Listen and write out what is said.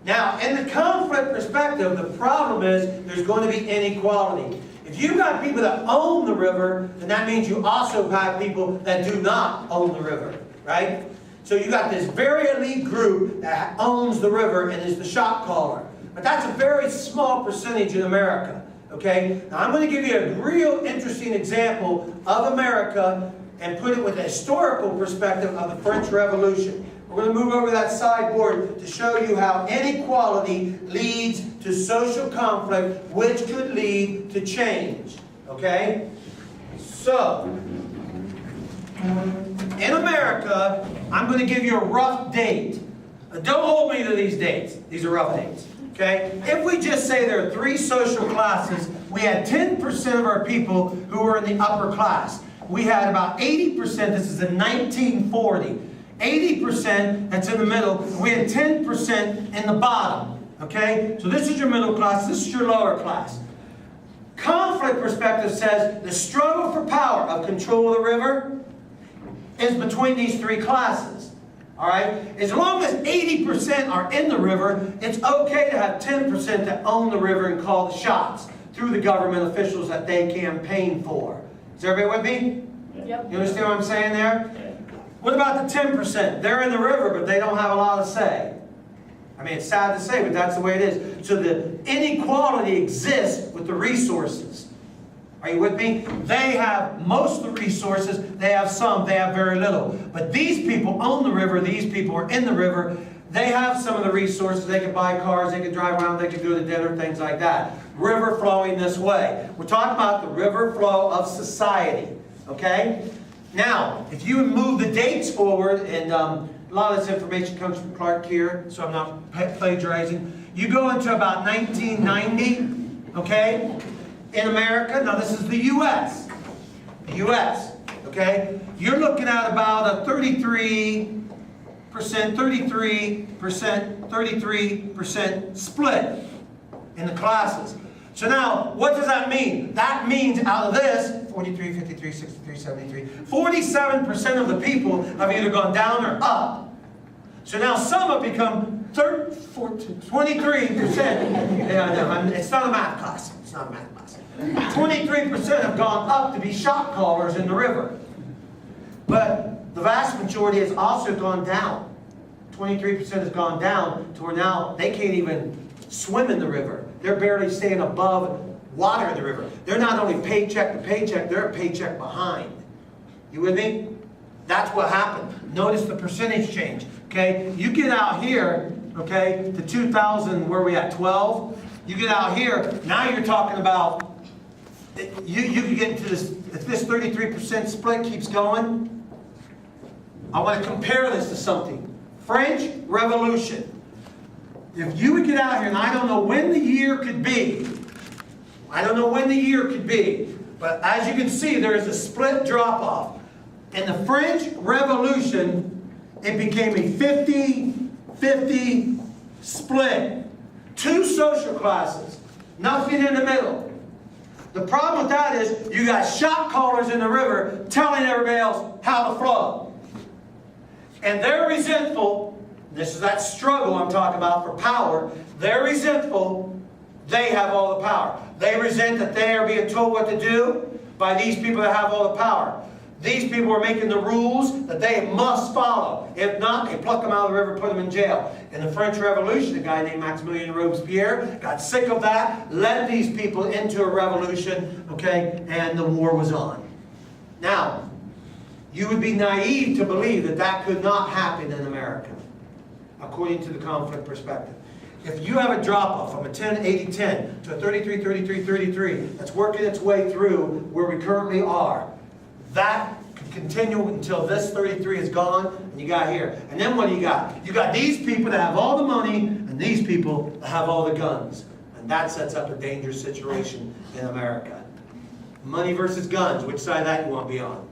Now, in the conflict perspective, the problem is there's going to be inequality. If you've got people that own the river, then that means you also have people that do not own the river, right? So you got this very elite group that owns the river and is the shot caller. But that's a very small percentage in America, okay? Now I'm going to give you a real interesting example of America and put it with a historical perspective of the French Revolution. We're going to move over that sideboard to show you how inequality leads to social conflict, which could lead to change. Okay? So, in America, I'm going to give you a rough date. Don't hold me to these dates. These are rough dates. Okay? If we just say there are 3 social classes, we had 10% of our people who were in the upper class. We had about 80%, this is in 1940. 80% that's in the middle. We had 10% in the bottom. Okay? So this is your middle class, this is your lower class. Conflict perspective says the struggle for power of control of the river is between these 3 classes. Alright? As long as 80% are in the river, it's okay to have 10% that own the river and call the shots through the government officials that they campaign for. Is everybody with me? Yep. You understand what I'm saying there? What about the 10%? They're in the river, but they don't have a lot to say. I mean, it's sad to say, but that's the way it is. So the inequality exists with the resources. Are you with me? They have most of the resources. They have some. They have very little. But these people own the river. These people are in the river. They have some of the resources. They can buy cars. They can drive around. They can go to dinner, things like that. River flowing this way. We're talking about the river flow of society. Okay? Now, if you move the dates forward, and a lot of this information comes from Clark here, so I'm not plagiarizing. You go into about 1990, okay, in America. Now, this is the U.S. The U.S., okay? You're looking at about a 33% split in the classes. So now, what does that mean? That means out of this, 43, 53, 63, 73, 47% of the people have either gone down or up. So now some have become 23%. Yeah, no, it's not a math class. It's not a math class. 23% have gone up to be shot callers in the river. But the vast majority has also gone down. 23% has gone down to where now they can't even swim in the river. They're barely staying above water in the river. They're not only paycheck to paycheck, they're a paycheck behind. You with me? That's what happened. Notice the percentage change. Okay? You get out here, okay, to 2000, where we at, 12? You get out here, now you're talking about, you can get into this, if this 33% split keeps going, I want to compare this to something. French Revolution. If you would get out here, and I don't know when the year could be, I don't know when the year could be, but as you can see, there is a split drop-off. In the French Revolution, it became a 50-50 split. 2 social classes, nothing in the middle. The problem with that is you got shot callers in the river telling everybody else how to flow. And they're resentful. This is that struggle I'm talking about for power. They're resentful. They have all the power. They resent that they are being told what to do by these people that have all the power. These people are making the rules that they must follow. If not, they pluck them out of the river, put them in jail. In the French Revolution, a guy named Maximilien Robespierre got sick of that, led these people into a revolution, okay, and the war was on. Now, you would be naive to believe that that could not happen in America, according to the conflict perspective. If you have a drop-off from a 10-80-10 to a 33-33-33 that's working its way through where we currently are, that could continue until this 33 is gone, and you got here. And then what do you got? You got these people that have all the money, and these people that have all the guns. And that sets up a dangerous situation in America. Money versus guns, which side of that you want to be on?